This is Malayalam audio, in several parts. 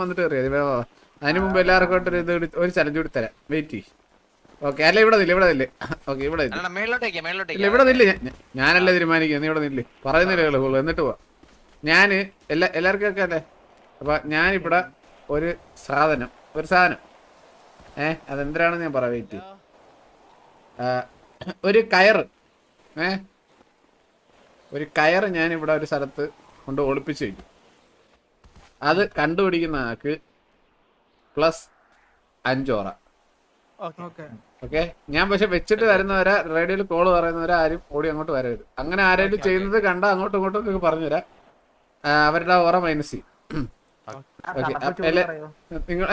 വന്നിട്ട് കയറിയത്. അതിന് മുമ്പ് എല്ലാവർക്കും ഒരു ചലഞ്ച് കൂടി തരാം. വെയിറ്റ് ചെയ്യ്. ഓക്കെ, അല്ല ഇവിടെ നില്ല. ഓക്കെ, ഇവിടെ ഇല്ല, ഇവിടെ നില്ല. ഞാനല്ലേ തീരുമാനിക്കുന്നത്, നീ ഇവിടെ നില്ല. പറയുന്നില്ല കേളു, എന്നിട്ട് പോവാ. ഞാന് എല്ലാവർക്കും ഒക്കെ അല്ലേ. അപ്പൊ ഞാനിവിടെ ഒരു സാധനം അതെന്തിനാണെന്ന് ഞാൻ പറയാം. വെയിറ്റ് ഒരു കയറ് ഒരു കയറ് ഞാനിവിടെ ഒരു സ്ഥലത്ത് കൊണ്ട് ഒളിപ്പിച്ച് വയ്ക്കും. അത് കണ്ടുപിടിക്കുന്ന ആൾക്ക് +5 ഓറ. ഓക്കെ, ഞാൻ പക്ഷെ വെച്ചിട്ട് വരുന്നവരെ റേഡിയോയിൽ കോള് പറയുന്നവരെ ആരും ഓടി അങ്ങോട്ട് വരരുത്. അങ്ങനെ ആരെങ്കിലും ചെയ്യുന്നത് കണ്ട അങ്ങോട്ടും ഇങ്ങോട്ടും പറഞ്ഞുതരാം. അവരുടെ ഓറ മൈനസ് ചെയ്യും. നിങ്ങൾ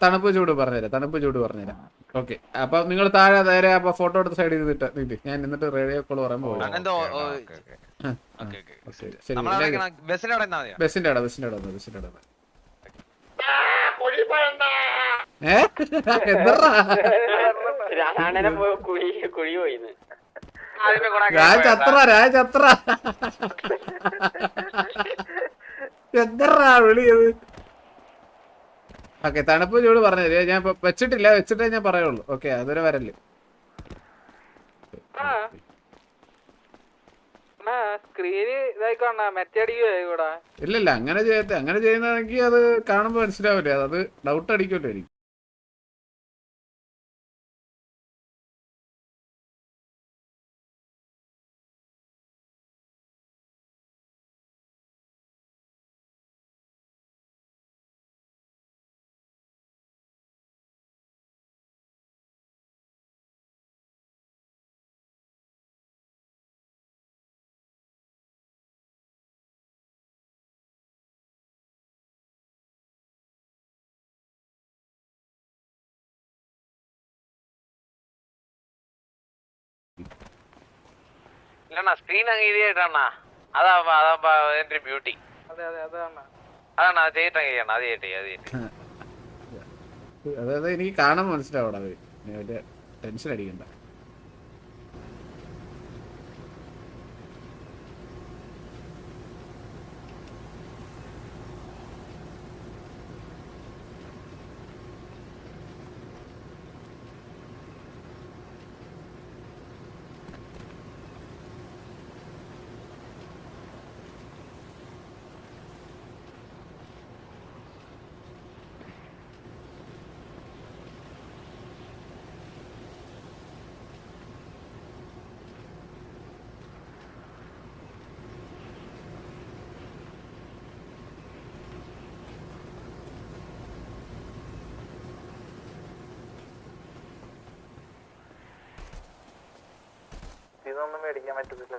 തണുപ്പ് ചൂട് പറഞ്ഞുതരാം. ഓക്കെ, അപ്പൊ നിങ്ങൾ താഴെ നേരെ അപ്പൊ ഫോട്ടോ എടുത്ത് സൈഡിൽ നിന്നിട്ട് ഞാൻ എന്നിട്ട് റേഡിയോ കോള് പറയുമ്പോ ബസിന്റെ അവിടെ രാജത്ര എന്തറാ വിളിയത്. ഓക്കെ, തണുപ്പ് ചൂട് പറഞ്ഞത് ഞാൻ വെച്ചിട്ടേ ഞാൻ പറയുള്ളൂ. ഓക്കെ, അതൊരു വരല്ലേ. ഇല്ല, അങ്ങനെ ചെയ്യുന്നതെങ്കിൽ അത് കാണുമ്പോ മനസ്സിലാവില്ലേ. അത് ഡൗട്ട് അടിക്കുമല്ലോ എനിക്ക്. സ്ക്രീൻ അങ്ങ് അതാ എന്റെ ബ്യൂട്ടി. അതാണ് അത് ചെയ്തിട്ട് അതായത് എനിക്ക് കാണാൻ മനസ്സിലാവണം. അത് ടെൻഷൻ അടിക്കണ്ട. ഇതൊന്നും മേടിക്കാൻ പറ്റത്തില്ല.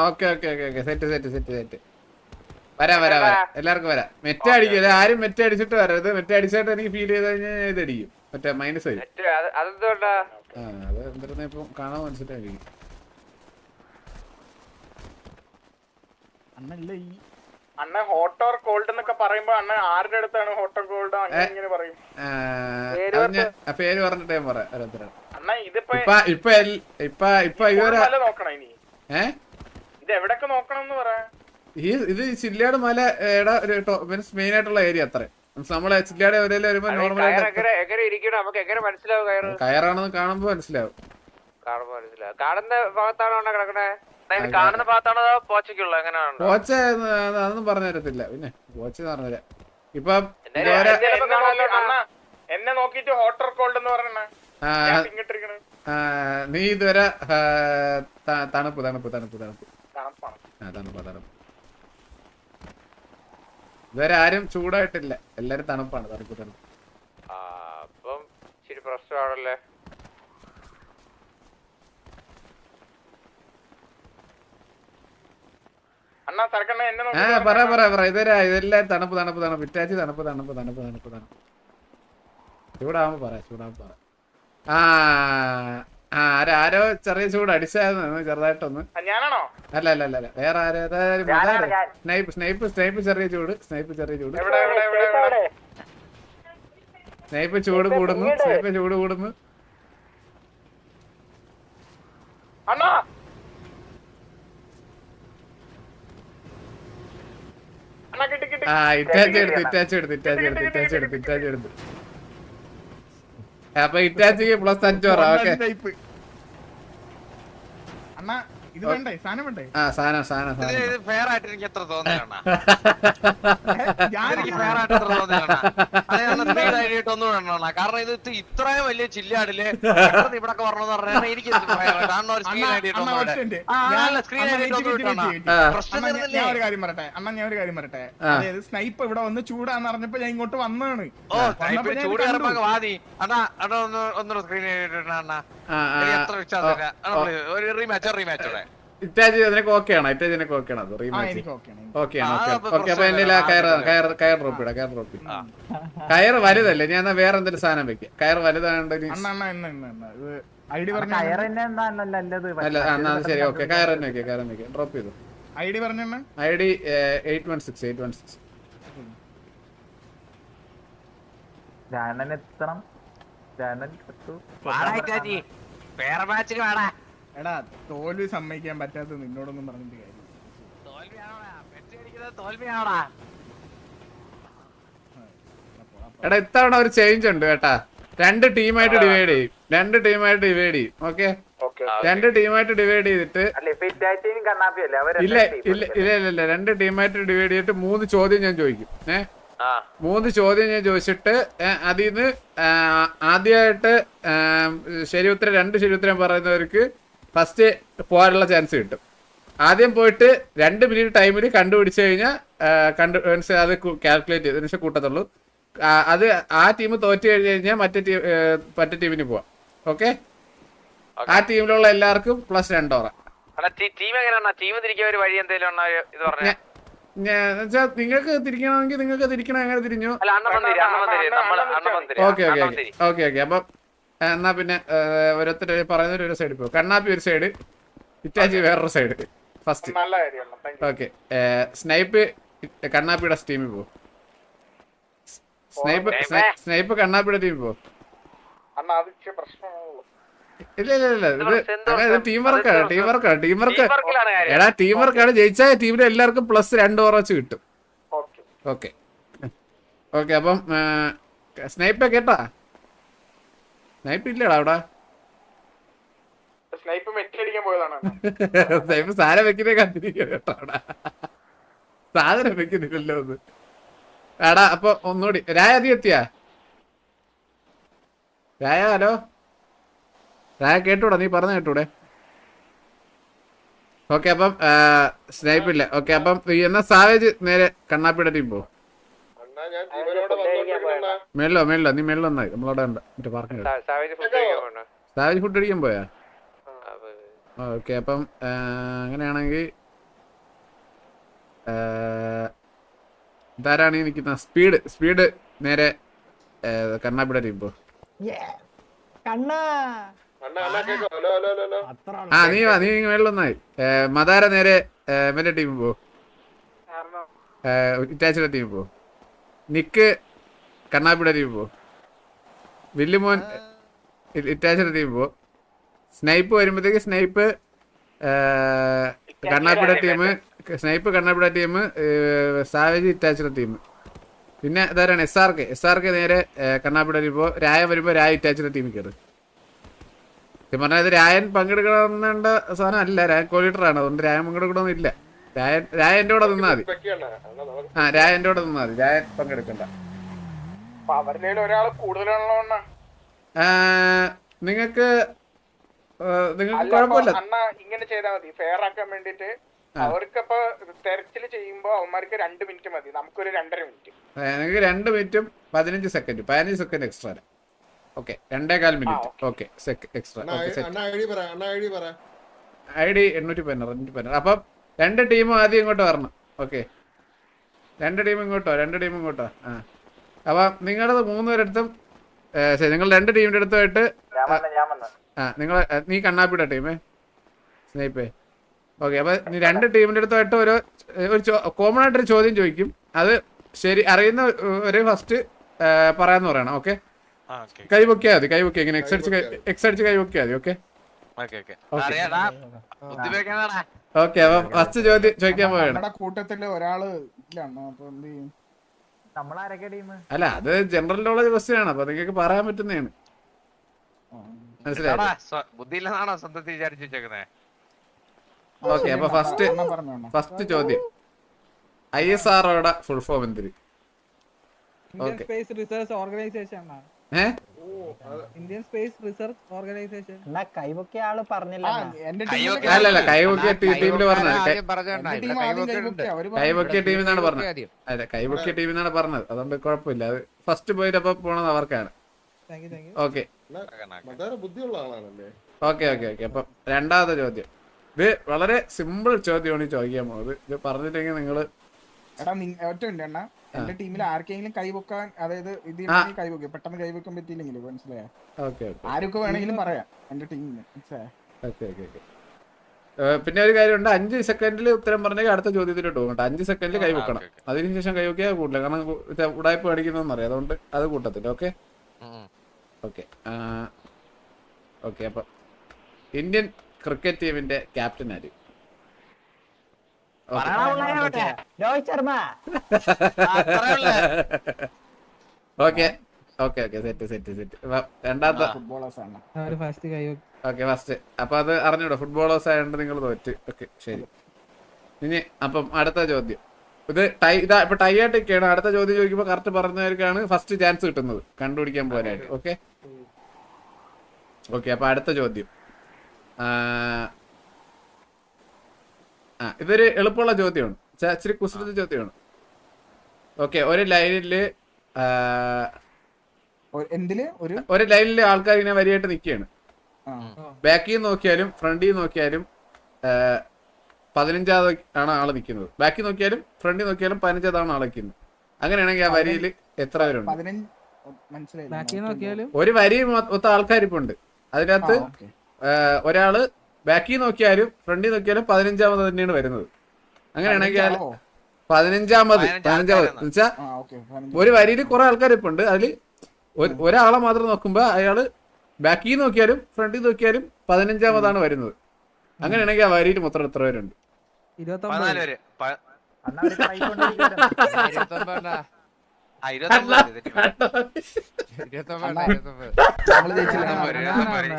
Okay, set. വരാം. എല്ലാവർക്കും വരാം. മെറ്റ അടിക്കും. ആരും മെറ്റ അടിച്ചിട്ട് വരരുത്. മെറ്റ അടിച്ചിട്ട് എനിക്ക് ഫീൽ ചെയ്ത് കഴിഞ്ഞാൽ ഇതടിക്കും. മറ്റേ മൈനസ് വരും. അത് എന്തിരുന്ന ഇപ്പൊ കാണാൻ മനസ്സിലായിരിക്കും. അണ്ണ ഹോട്ട് ഓർ കോൾഡ് എന്നൊക്കെ പറയുമ്പോ അണ്ണ ആരുടെ അടുത്താണ് ഹോട്ട് ഓർ കോൾഡ് അങ്ങനെ പറയും? പേര് പറഞ്ഞിട്ട് ഞാൻ പറയാം. അണ്ണ ഇതിപ്പോ നോക്കണം ഇനി. ഇത് എവിടൊക്കെ നോക്കണം എന്ന് പറയാ. ഇത് ചില്ലാട് മലയുടെ മീൻസ് മെയിൻ ആയിട്ടുള്ള ഏരിയ അത്ര. നമ്മളെ ചില്ലാട് വരുമ്പോ നോർമൽ കയറാണെന്ന് കാണുമ്പോ മനസ്സിലാവും. കാണുന്ന ഭാഗത്താണോ പോച്ചക്കുള്ള എങ്ങനെയാണ്? പോച്ച അതൊന്നും പറഞ്ഞു തരത്തില്ല. പിന്നെ പോച്ച പറഞ്ഞുതരാം. ഇപ്പൊ എന്നെ നോക്കിട്ട് ഹോട്ടർ കോൾഡ് എന്ന് പറഞ്ഞ നീ ഇതുവരെ തണുപ്പ് ഇതുവരെ ആരും ചൂടായിട്ടില്ല. എല്ലാരും തണുപ്പാണ്. തണുപ്പ് അപ്പം ഇച്ചിരി പ്രശ്നമാണല്ലേ. പറ ഇതെല്ലാം തണുപ്പ് ഇറ്റാച്ചി തണുപ്പ്. ചൂടാവുമ്പോ പറ. ആരോ ചെറിയ ചൂട് അടിച്ചായിരുന്നു ചെറുതായിട്ടൊന്ന്. അല്ല വേറെ സ്നൈപ്പ് ചെറിയ ചൂട്. സ്നൈപ്പ് ചൂട് കൂടുന്നു അണ്ണാ അണ്ണാ കിട്ടി ആ ഇറ്റാച്ചി എടുത്ത് അപ്പൊ ഇറ്റാച്ചിക്ക് +5 ഓക്കെ അണ്ണാ ഇത് വേണ്ടേ സാധനം വേണ്ടേ ആ സാധനം ഫെയർ ആയിട്ട് എനിക്ക് എത്ര തോന്നിയാണ് ഒന്നും വേണം കാരണം ഇത് ഇത്രയും വലിയ ചില്ലാടില് ഇവിടെ പറഞ്ഞെന്ന് പറഞ്ഞാൽ എനിക്ക് ഞാൻ ഒരു കാര്യം പറയട്ടെ അതായത് സ്നൈപ്പ് ഇവിടെ വന്ന് ചൂടാന്ന് പറഞ്ഞപ്പോ ഞാൻ ഇങ്ങോട്ട് വന്നാണ് ചൂട് കയറുമ്പോ വാതി അണ്ണാ ഒന്നുകൂടെ സ്ക്രീൻ എത്ര വിശ്വാസമില്ല ഒരു റീമാച്ച് ഇറ്റാച്ചി അതിനൊക്കെ ഓക്കെയാണോ ഇറ്റാച്ചിനൊക്കെ ഓക്കെയാണോ അത് റീമാച്ച് ഓക്കെയാണ് ഓക്കെ അപ്പൊ എന്റെ കയർ ഡ്രോപ്പ് കയർ വലുതല്ലേ ഞാൻ വേറെ എന്തെങ്കിലും സാധനം വെക്കാം കയർ വലുതാണെങ്കിൽ അല്ല എന്നാ ശരി ഓക്കെ കയർ തന്നെ വെക്കാം ഡ്രോപ്പ് ചെയ്തു ID 816 എടാ തോൽവി സമ്മതിക്കാൻ പറ്റാത്ത നിന്നോടൊന്നും പറഞ്ഞിട്ട് കാര്യം എടാ ഇത്തവണ ഒരു ചേഞ്ച് ഉണ്ട് കേട്ടാ 2 ടീമായിട്ട് ഡിവൈഡ് ചെയ്യും 2 ടീമായിട്ട് ഡിവൈഡ് ചെയ്യും ഓക്കെ 2 ടീമായിട്ട് ഡിവൈഡ് ചെയ്തിട്ട് ഇല്ല 2 ടീമായിട്ട് ഡിവൈഡ് ചെയ്തിട്ട് 3 ചോദ്യം ഞാൻ ചോദിക്കും 3 ചോദ്യം ഞാൻ ചോദിച്ചിട്ട് അതിന്ന് ആദ്യമായിട്ട് ശരി ഉത്തരം 2 ശരി ഉത്തരം പറയുന്നവർക്ക് ഫസ്റ്റ് പോകാനുള്ള ചാൻസ് കിട്ടും ആദ്യം പോയിട്ട് 2 മിനിറ്റ് ടൈമിൽ കണ്ടുപിടിച്ചു കഴിഞ്ഞാൽ അത് കാൽക്കുലേറ്റ് ചെയ്ത് കൂട്ടത്തുള്ളൂ അത് ആ ടീം തോറ്റു കഴിഞ്ഞ് കഴിഞ്ഞാൽ മറ്റേ ടീമിന് പോവാം ഓക്കെ ആ ടീമിലുള്ള എല്ലാവർക്കും +2 ഓറ നിങ്ങൾക്ക് തിരിക്കണമെങ്കിൽ നിങ്ങൾക്ക് തിരിക്കണം അങ്ങനെ തിരിഞ്ഞു ഓക്കെ അപ്പം എന്നാ പിന്നെ ഓരോരുത്തർ പറയുന്നവർ ഒരു സൈഡിൽ പോകും കണ്ണാപ്പി ഒരു സൈഡ് ഇറ്റാച്ചി വേറൊരു സൈഡ് ഫസ്റ്റ് ഓക്കെ സ്നൈപ്പ് കണ്ണാപ്പിയുടെ ടീമിൽ പോകും സ്നൈപ്പ് കണ്ണാപ്പിയുടെ ടീമിൽ പോകും ഇല്ല ഇത് ടീം വർക്കാണ് എടാ ടീം വർക്കാണ് ജയിച്ചാൽ ടീമിലെ എല്ലാവർക്കും +2 ഓറ വെച്ച് കിട്ടും ഓക്കെ അപ്പം സ്നൈപ്പ് കേട്ടാ സ്നൈപ്പ് ഇല്ലടാ അവിടെ സ്നൈപ്പ് സാധനം വെക്കുന്നേ കണ്ടിരിക്കും കേട്ടോ അവിടെ സാധനം വെക്കുന്നില്ലല്ലോ ഒന്ന് എടാ അപ്പൊ ഒന്നുകൂടി രായ അതി എത്തിയാ രായ ഹലോ രായ കേട്ടൂടാ നീ പറഞ്ഞ കേട്ടൂടെ ഓക്കെ അപ്പം സ്നൈപ്പ് ഇല്ല ഓക്കെ അപ്പം എന്നാ സാവേജ് നേരെ കണ്ണാപ്പിയുടെ ടീം പോ മേളിലോ നീ മേളിൽ വന്നായി നമ്മളവിടെ ഉണ്ട് മറ്റേ പറഞ്ഞു സാവേജ് ഫുഡ് അടിക്കാൻ പോയാ ഓക്കെ അപ്പം അങ്ങനെയാണെങ്കിൽ ഇതാരാണ് നിൽക്കുന്ന സ്പീഡ് നേരെ കണ്ണാപ്പിയുടെ ടീം പോ ആ നീ മേളിലൊന്നായി മദാര നേരെ മറ്റേ ടീം പോ ഇറ്റാച്ചിയുടെ ടീം പോ നിക്ക് കണ്ണാപ്പിയുടെ ടീം പോ വില്ലുമോൻ ഇറ്റാച്ചിയുടെ ടീം പോ സ്നൈപ്പ് വരുമ്പോഴത്തേക്ക് സ്നൈപ്പ് കണ്ണാപ്പിയുടെ ടീം സാവേജ് ഇറ്റാച്ചിയുടെ ടീം പിന്നെ ഇതാരാണ് SRK നേരെ കണ്ണാപ്പിയുടെ ടീം പോ രായ വരുമ്പോ രായ ഇറ്റാച്ചിയുടെ ടീമിൽ കയറി പറഞ്ഞാൽ ഇത് രായൻ പങ്കെടുക്കണമെന്നുണ്ട സാധനം അല്ല രായൻ കോലീഡറാണ് അതുകൊണ്ട് രായൻ പങ്കെടുക്കണമെന്നും ഇല്ല രായ എന്റെ കൂടെ നിന്നാ മതി രായ എന്റെ കൂടെ നിന്നാ മതി രായൻ പങ്കെടുക്കണ്ട നിങ്ങൾക്ക് കുഴപ്പമില്ല ഇങ്ങനെ ചെയ്താൽ മതി ഫെയർ ആക്കാൻ വേണ്ടിട്ട് അവർക്കപ്പോ തെരച്ചില് ചെയ്യുമ്പോ അവന്മാർക്ക് 2 മിനിറ്റ് മതി നമുക്കൊരു 2.5 മിനിറ്റ് നിങ്ങൾക്ക് 2 മിനിറ്റും 15 second extra okay 2.25 minute okay extra ID 816 അപ്പം 2 ടീമും ആദ്യം ഇങ്ങോട്ട് വരണം ഓക്കെ 2 ടീം ഇങ്ങോട്ടോ ആ അപ്പം നിങ്ങളത് 3 പേരെടുത്തും നിങ്ങൾ 2 ടീമിന്റെ അടുത്തുമായിട്ട് നീ കണ്ണാപ്പിയുടെ ടീമേ സ്നൈപ്പേ ഓക്കെ അപ്പൊ നീ 2 ടീമിന്റെ അടുത്തുമായിട്ട് ഒരു കോമൺ ആയിട്ടൊരു ചോദ്യം ചോദിക്കും അത് ശരി അറിയുന്ന ഒരു ഫസ്റ്റ് പറയാന്ന് പറയണം ഓക്കെ കൈ പൊക്കിയാ മതി, കൈ പൊക്കിയാ ഇങ്ങനെ എക്സ് അടിച്ച് കൈ പൊക്കിയാ മതി. Okay okay. അപ്പൊ ഫസ്റ്റ് ചോദ്യം ചോദിക്കാൻ പോവാണ്. കൂട്ടത്തില് ഒരാള് ഇല്ലാണോ, അപ്പൊ എന്ത് ചെയ്യും? അല്ല, അത് ജനറൽ നോളജ് ക്വസ്റ്റ്യൻ ആണ്, അപ്പൊ നിങ്ങൾക്ക് പറയാൻ പറ്റുന്നതാണ്. മനസ്സിലായോ? ബുദ്ധിയില്ലെന്നാണോ സ്വന്തത്തിൽ വിചാരിച്ചു വെച്ചേക്കുന്നത്? ഓക്കെ. അപ്പൊ ഫസ്റ്റ് ചോദ്യം, ISROയുടെ ഫുൾ ഫോം എന്തിന്? Indian space research organisation. Indian space research organisation. കൈവൊക്കെ ആള് പറഞ്ഞില്ല. അല്ലല്ല, കൈവൊക്കിയ ടീമില് പറഞ്ഞത്. കൈവൊക്കിയ ടീമിൽ നിന്നാണ് പറഞ്ഞത്. അല്ല, കൈവൊക്കിയ ടീമിൽ നിന്നാണ് പറഞ്ഞത്, അതുകൊണ്ട് കുഴപ്പമില്ല. അത് ഫസ്റ്റ് പോയിന്റ് അപ്പൊ പോണത് അവർക്കാണ്. Okay okay okay okay. അപ്പൊ രണ്ടാമത്തെ ചോദ്യം, ഇത് വളരെ സിമ്പിൾ ചോദ്യമാണ് ഈ ചോദിക്കാൻ പോകുന്നത്. ഇത് പറഞ്ഞിട്ടെങ്കിൽ നിങ്ങള് എന്റെ ടീമിൽ ആർക്കെങ്കിലും കൈവെക്കാൻ, അതായത് ഇത് കൈവെക്കും, പെട്ടെന്ന് കൈവെക്കാൻ പറ്റിയില്ലെങ്കിൽ മനസ്സിലായോ? ആരൊക്കെ വേണമെങ്കിലും പറയാം എന്റെ ടീമിന്, മനസ്സിലായോ? പിന്നെ ഒരു കാര്യമുണ്ട്, 5 സെക്കൻഡിൽ ഉത്തരം പറഞ്ഞെങ്കിൽ അടുത്ത ചോദ്യത്തിലോട്ട് പോകും. 5 സെക്കൻഡിൽ കൈവെക്കണം, അതിനുശേഷം കൈവെക്കാൻ കൂട്ടില്ല, കാരണം ഉടായ്പ മേടിക്കുന്നതെന്ന് അറിയാം, അതുകൊണ്ട് അത് കൂട്ടത്തില്ല. Okay okay okay. അപ്പൊ ഇന്ത്യൻ ക്രിക്കറ്റ് ടീമിന്റെ ക്യാപ്റ്റൻ ആര്? Rohit Sharma. Okay okay okay. Set. രണ്ടാമത്തെ ഓക്കെ ഫസ്റ്റ്. അപ്പൊ അത് അറിഞ്ഞൂടോ, ഫുട്ബോളേഴ്സ് ആയതുകൊണ്ട് നിങ്ങൾ തോറ്റ്. ഓക്കെ ശരി. ഇനി അപ്പം അടുത്ത ചോദ്യം, ഇത് ഇപ്പൊ ടൈ ആയിട്ടൊക്കെയാണ്. അടുത്ത ചോദ്യം ചോദിക്കുമ്പോൾ കറക്റ്റ് പറഞ്ഞവർക്കാണ് ഫസ്റ്റ് ചാൻസ് കിട്ടുന്നത് കണ്ടുപിടിക്കാൻ പോകാനായിട്ട്. Okay okay. അപ്പൊ അടുത്ത ചോദ്യം, ഇതൊരു എളുപ്പമുള്ള ചോദ്യമാണ്, ഇച്ചിരി കുസൃതി ചോദ്യമാണ്. ഓക്കെ. ഒരു ലൈനില് ആൾക്കാർ ഇങ്ങനെ വരിയായിട്ട് നിൽക്കുകയാണ്. ബാക്കിൽ നിന്ന് നോക്കിയാലും ഫ്രണ്ടിൽ നോക്കിയാലും 15ാമത് ആണ് ആള് നിൽക്കുന്നത്. ബാക്കിൽ നോക്കിയാലും ഫ്രണ്ടിൽ നോക്കിയാലും 15ാമതാണ് ആള് നിൽക്കുന്നത്. അങ്ങനെയാണെങ്കിൽ ആ വരിയിൽ എത്ര പേരുണ്ട്? ഒരു വരി മൊത്തം ആൾക്കാർ ഇപ്പൊ ഉണ്ട്. അതിനകത്ത് ഒരാള് ബാക്കിൽ നോക്കിയാലും ഫ്രണ്ടിൽ നോക്കിയാലും 15ാമത് തന്നെയാണ് വരുന്നത്. അങ്ങനെയാണെങ്കിൽ 15ാമത് എന്നുവെച്ചാ ഒരു വരിയിൽ കുറെ ആൾക്കാർ ഇപ്പൊ ഉണ്ട്. അതില് ഒരാളെ മാത്രം നോക്കുമ്പോ അയാള് ബാക്കിൽ നോക്കിയാലും ഫ്രണ്ടിൽ നോക്കിയാലും 15ാമതാണ് വരുന്നത്. അങ്ങനെയാണെങ്കിൽ ആ വരിയിൽ മൊത്തം എത്ര പേരുണ്ട്? 14 പേര്.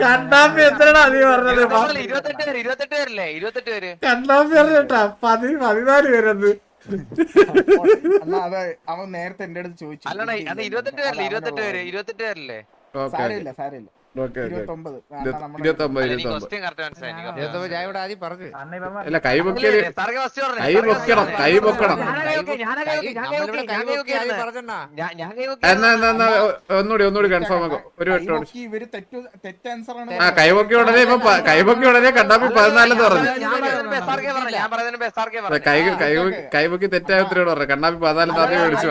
കണ്ണാപ്പി എത്രടാ നീ പറഞ്ഞത്? 28 പേരല്ലേ? 28 പേര്. കണ്ണാപ്പി പറഞ്ഞിട്ടാ 14 പേരത്. അവൻ നേരത്തെ എന്റെ അടുത്ത് ചോദിച്ചു. അല്ലടാ, അത് 28 പേരല്ലേ? 28 പേരല്ലേ? സാരമില്ല. 29. അല്ല, കൈ പൊക്കണം. ഒന്നുകൂടി കൺഫേം ആക്കും. ഒരു കൈപൊക്കി ഉടനെ കണ്ണാപ്പി 14 പറഞ്ഞു. കൈപൊക്കി തെറ്റായ ഉത്തരയോട് പറഞ്ഞു. കണ്ണാപ്പി 14 ആദ്യം മേടിച്ചു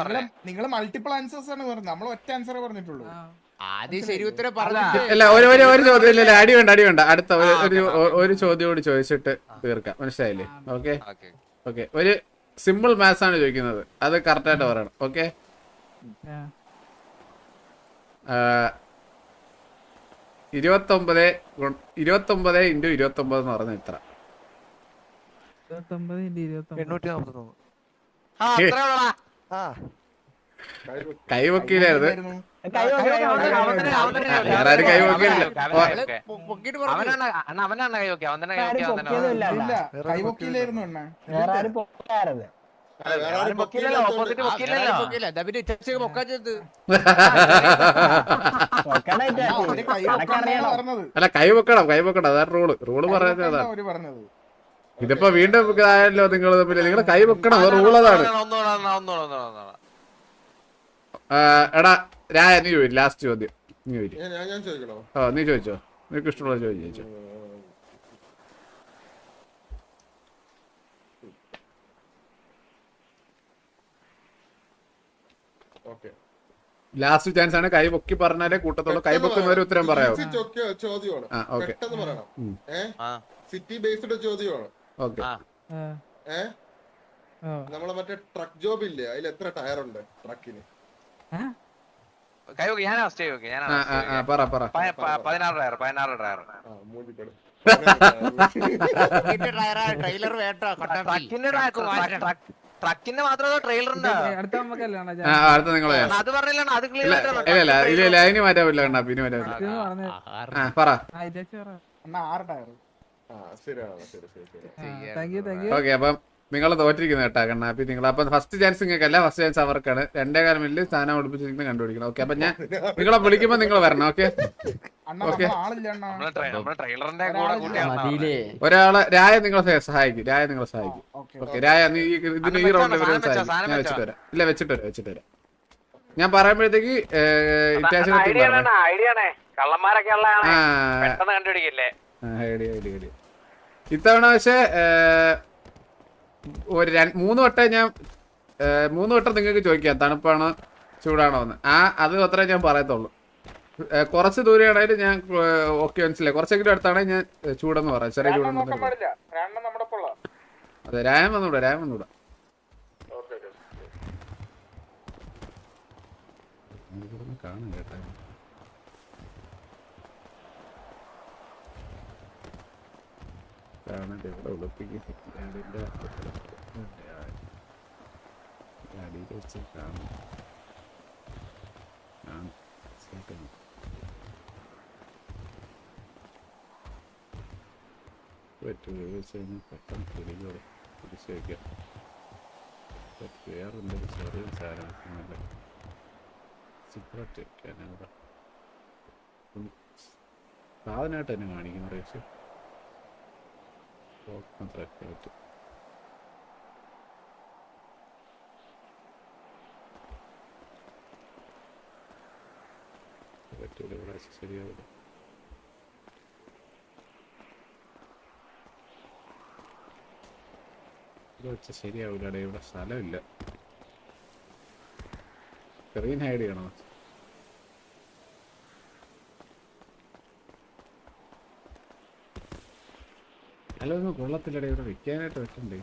പറഞ്ഞു. നിങ്ങൾ മൾട്ടിപ്പിൾ ആൻസേഴ്സ് ആണ് പറഞ്ഞത്, നമ്മൾ ഒറ്റ ആൻസർ പറഞ്ഞിട്ടുള്ളൂ. അല്ല, ഒരു ചോദ്യം ഇല്ല, അടി വേണ്ട. അടുത്ത ഒരു ചോദ്യം കൂടി ചോദിച്ചിട്ട് തീർക്കാം, മനസ്സിലായില്ലേ? Okay okay. ഒരു സിമ്പിൾ മാത്സ് ആണ് ചോദിക്കുന്നത്, അത് കറക്റ്റ് ആയിട്ട് പറയണം. ഓക്കെ. 29 × 29 എന്ന് പറഞ്ഞ എത്ര? 843. കൈവക്കീലായിരുന്നു. വേറെ കൈവക്കില്ല. അവനാണ് കൈവക്കി. കൈവക്കിയിലായിരുന്നു. അല്ല, കൈ വെക്കണം, അതാണ് റൂള് പറയുന്നത്. അതാണ്. ഇതിപ്പോ വീണ്ടും ആയല്ലോ നിങ്ങൾ തമ്മിൽ. നിങ്ങൾ കൈ വെക്കണം, റൂൾ അതാണ്. എടാ രായ, നീ ചോദിച്ചു ലാസ്റ്റ് ചോദ്യം. നീ ചോദിച്ചോ. നീ ചോദിച്ചോ, നിനക്ക് ഇഷ്ടമുള്ള ചോദ്യം ചോദിച്ചോ. ലാസ്റ്റ് ചാൻസ് ആണ്. കൈ പൊക്കി പറഞ്ഞാലേ കൂട്ടത്തോളം കൈ പൊക്കുന്നവര് ഉത്തരം പറയാവൂ. സിറ്റി ബേസ്ഡ് ചോദ്യമാണ്. ഓക്കെ. നമ്മളെ മറ്റേ ട്രക്ക് ജോബ് ഇല്ലേ, അതിൽ എത്ര ടയർ ഉണ്ട് ട്രക്കിന്? കൈവക്ക് ഞാനാ സ്റ്റേ ഓക്കെ ഞാനാ പറ 16 ഡ്രയർ ട്രക്കിന്റെ മാത്രമേ ട്രെയിലറിന്റെ അടുത്ത നമുക്കല്ലേ അടുത്ത നിങ്ങളെ അത് പറഞ്ഞില്ല അത് ഇല്ല അതിന് മാറ്റാൻ പറ്റില്ല കണ്ണാ പിന്നെ മാറ്റാൻ പറ്റില്ല പറ അണ്ണാ 6 ടയർ ഓക്കെ അപ്പം നിങ്ങൾ തോറ്റിരിക്കുന്ന കേട്ടാ കണ്ണാപ്പി നിങ്ങൾ അപ്പൊ ഫസ്റ്റ് ചാൻസ് നിങ്ങൾക്കല്ല ഫസ്റ്റ് ചാൻസ് അവർക്കാണ് 2.5 മിനിറ്റ് സ്ഥാനം ഒളിപ്പിച്ചിരിക്കുന്നത് കണ്ടുപിടിക്കണം ഓക്കെ അപ്പൊ ഞാൻ നിങ്ങളെ വിളിക്കുമ്പോ നിങ്ങൾ വരണം ഓക്കെ ഓക്കെ ട്രെയിലറിന്റെ കൂടെ കൂട്ടിയാണ് ഒരാളെ രായ നിങ്ങളെ സഹായിക്കും ഓക്കെ രായ നീ ഇതിന് ഈ റൗണ്ടിൽ ഞാൻ വെച്ചിട്ട് വരാം ഇല്ല വെച്ചിട്ട് വരാം ഞാൻ പറയുമ്പോഴത്തേക്ക് കള്ളന്മാരൊക്കെ കണ്ടുപിടിക്കില്ലേ ഇത്തവണ പക്ഷേ ഒരു 3 വട്ടം ഞാൻ 3 വട്ടം നിങ്ങൾക്ക് ചോദിക്കാം തണുപ്പാണോ ചൂടാണോ എന്ന് അത് അത്രേ ഞാൻ പറയത്തുള്ളൂ കുറച്ച് ദൂരെയാണെങ്കിൽ ഞാൻ ഓക്കെ മനസ്സിലായി കുറച്ചെങ്കിലും അടുത്താണെങ്കിൽ ഞാൻ ചൂടെന്ന് പറയാം ചെറിയ ചൂടെന്ന് അതെ രായം വന്നൂടാ കാണാൻ കേട്ടാ ഇവിടെ ഒളിപ്പിക്കും അടിയിൽ വെച്ച് കാണും പറ്റുക വെച്ച് കഴിഞ്ഞാൽ പെട്ടെന്ന് പിടിക്കോടെ പിടിച്ച് വയ്ക്കാം വേറെന്തൊരു ചെറിയ സാധനം സിഗരറ്റ് വയ്ക്കാനവിടെ സാധനമായിട്ട് തന്നെ കാണിക്കുന്ന റേസ് പറ്റും പറ്റൂല ഇവിടെ ശരിയാവില്ല ഇവിടെ വെച്ച ശരിയാവില്ല ഇവിടെ സ്ഥലമില്ല സ്ക്രീൻ ഹൈഡ് ചെയ്യണോ അല്ലൊന്നും കൊള്ളത്തില്ലടേ ഇവിടെ വെക്കാനായിട്ട് വെക്കണ്ടേ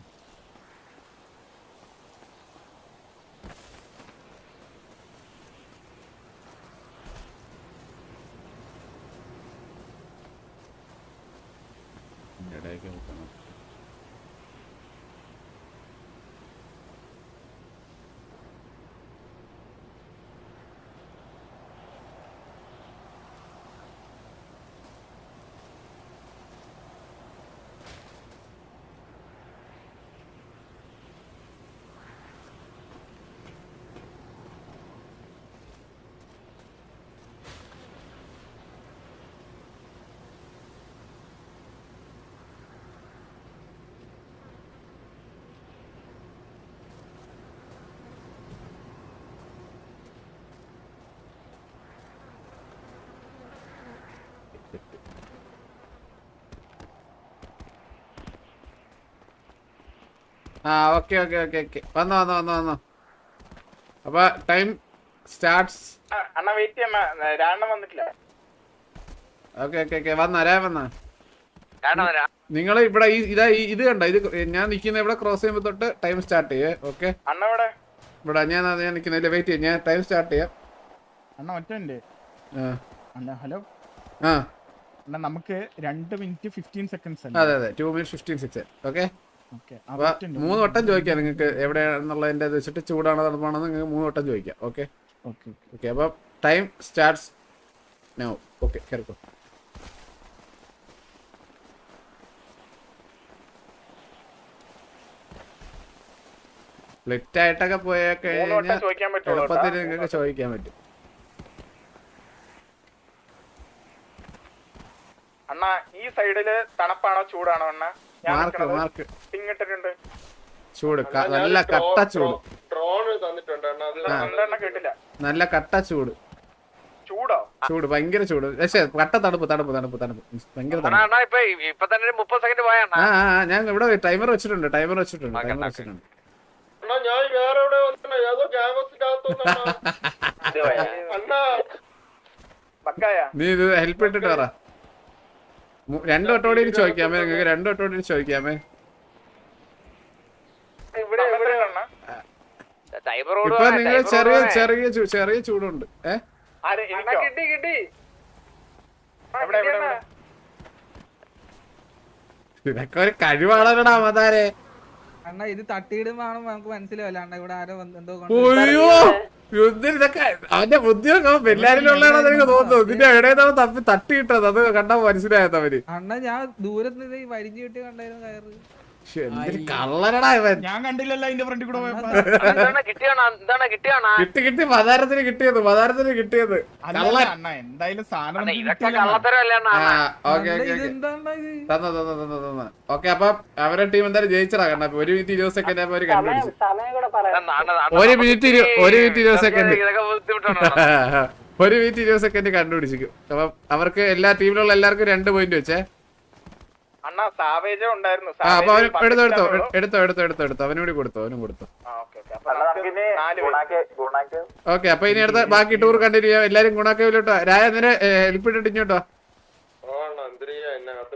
ഇടയ്ക്ക് വെക്കണം ഓക്കെ വന്നോ അപ്പൊ ടൈം സ്റ്റാർട്ട്സ് ഓക്കെ വന്നോ നിങ്ങൾ ഇവിടെ ഇത് കണ്ട ഞാൻ നിൽക്കുന്ന ഇവിടെ ക്രോസ് ചെയ്യുമ്പോ തൊട്ട് ടൈം സ്റ്റാർട്ട് ചെയ്യേ ഓക്കെ ഇവിടെ ഞാൻ നിൽക്കുന്നില്ല വെയിറ്റ് ചെയ്യാം ഞാൻ ടൈം സ്റ്റാർട്ട് ചെയ്യാം ഹലോ നമുക്ക് 2 മിനിറ്റ് 15 സെക്കൻഡ്സ് അതെ 2 മിനിറ്റ് 15 സെക്കൻഡ് ഓക്കെ 3 വട്ടം ചോദിക്കാം നിങ്ങൾക്ക് എവിടെയാണെന്നുള്ളതിന്റെ വെച്ചിട്ട് ചൂടാണോ തണുപ്പാണോ നിങ്ങൾക്ക് 3 വട്ടം ചോദിക്കാം ഓക്കെ ഓക്കെ അപ്പൊ ടൈം സ്റ്റാർട്ട്സ് നൗ ഓക്കെ കേൾക്കോ സ്പ്ലിറ്റ് ആയിട്ടൊക്കെ പോയാൽ കഴിഞ്ഞാൽ എളുപ്പത്തിൽ നിങ്ങൾക്ക് ചോദിക്കാൻ പറ്റും അണ്ണാ ഈ സൈഡില് തണുപ്പാണോ ചൂടാണോ അണ്ണാ മാർക്ക് ഇട്ടിട്ടുണ്ട് ചൂട് നല്ല കട്ട ചൂട് നല്ല കട്ട ചൂട് ചൂട് ഭയങ്കര ചൂട് പക്ഷേ കട്ട തണുപ്പ് ഭയങ്കര ഞാൻ ഇവിടെ ടൈമർ വെച്ചിട്ടുണ്ട് നീ ഇത് ഹെൽപ്പ് ഇട്ടിട്ട് പറ 2 വട്ടോടെ ചോദിക്കാമേ നിങ്ങൾക്ക് 2 വട്ടോടെ ചോദിക്കാമേ ഇപ്പൊ നിങ്ങൾ ചെറിയ ചൂടുണ്ട്. ഇതൊക്കെ ഒരു കഴിവാണല്ലോടാ മതാരെ. അണ്ണാ ഇത് തട്ടിയിടുമ്പോ നമുക്ക് മനസ്സിലാവില്ല അണ്ണ ഇവിടെ ആരോ എന്തോ അയ്യോ ഇതൊക്കെ അവന്റെ ബുദ്ധിയൊക്കെ എല്ലാരിലുള്ളതാണെന്ന് എനിക്ക് തോന്നുന്നു. ഇതിന്റെ എവിടെയാണ് തപ്പി തട്ടിയിട്ടത് അത് കണ്ടാ മനസ്സിലായവര്. അണ്ണ ഞാൻ ദൂരത്ത് നിന്ന് വരിഞ്ഞു കിട്ടി കണ്ടായിരുന്നു കയറ്. കള്ളനടാ ഇവൻ. ഞാൻ കണ്ടില്ലല്ലോ അതിന്റെ ഫ്രണ്ടിൽ കൂടെ പോയപ്പോ. കിട്ടി മതാരത്തിന് കിട്ടിയത് കള്ളൻ. അണ്ണ എന്തായാലും സാധനം ഓക്കെ അപ്പം അവരുടെ ടീം എന്തായാലും ജയിച്ചടാ. കണ്ട 1 മിനിറ്റ് 20 സെക്കൻഡ് ആകുമ്പോ അവര് കണ്ടുപിടിച്ചു. 1 മിനിറ്റ് 20 സെക്കൻഡ് 1 മിനിറ്റ് 20 സെക്കൻഡ് കണ്ടുപിടിച്ചു. അപ്പം അവർക്ക് എല്ലാ ടീമിലുള്ള എല്ലാവർക്കും 2 പോയിന്റ് വെച്ചേ. അപ്പൊ അവന് എടുത്തോ അവനും കൂടി കൊടുത്തോ. ഓക്കെ അപ്പൊ ഇനി അടുത്ത ബാക്കി ടൂർ കണ്ടിന്യൂ ചെയ്യാം. എല്ലാരും ഗുണാക്കോട്ടോ. രായ നേരെ ഹെൽപ്പ് ഇട്ടിട്ട് ഇങ്ങോട്ടോ.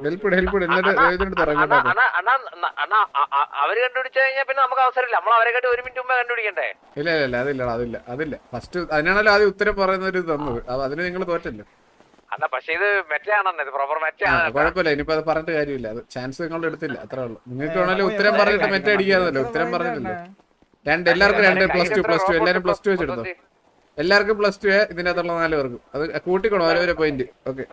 ഹെൽപ്പ് എന്നിട്ട് തുടങ്ങട്ടോ. അവര് കണ്ടുപിടിച്ചു കഴിഞ്ഞാൽ പിന്നെ നമുക്ക് അവസരമില്ല. നമ്മൾ അവരെ കേട്ട് 1 മിനിറ്റ് മുമ്പേ കണ്ടുപിടിക്കണ്ടേ? ഇല്ല അതില്ല ഫസ്റ്റ് അതിനാണല്ലോ ആദ്യം ഉത്തരം പറയുന്ന ഒരു തന്നത്. അതിന് നിങ്ങൾ തോറ്റല്ലോ. പക്ഷെ ഇത് മെറ്റാണെന്ന് പ്രോപ്പർ മെറ്റാണ്. കുഴപ്പമില്ല ഇനിയിപ്പോ അത് പറഞ്ഞിട്ട് കാര്യമില്ല. അത് ചാൻസ് നിങ്ങളുടെ എടുത്തില്ല അത്രേ ഉള്ളൂ. നിങ്ങൾക്ക് വേണമെങ്കിൽ ഉത്തരം പറഞ്ഞിട്ട് മെറ്റ അടിക്കാതല്ലോ. ഉത്തരം പറഞ്ഞിട്ടില്ലോ. എല്ലാവർക്കും 2 +2 എല്ലാരും +2 വെച്ചെടുത്തോ. എല്ലാവർക്കും +2 ഇതിന്റെ അകത്തുള്ള 4 പേർക്കും. അത് കൂട്ടിക്കോണോ ഓരോരോ പോയിന്റ്. ഓക്കെ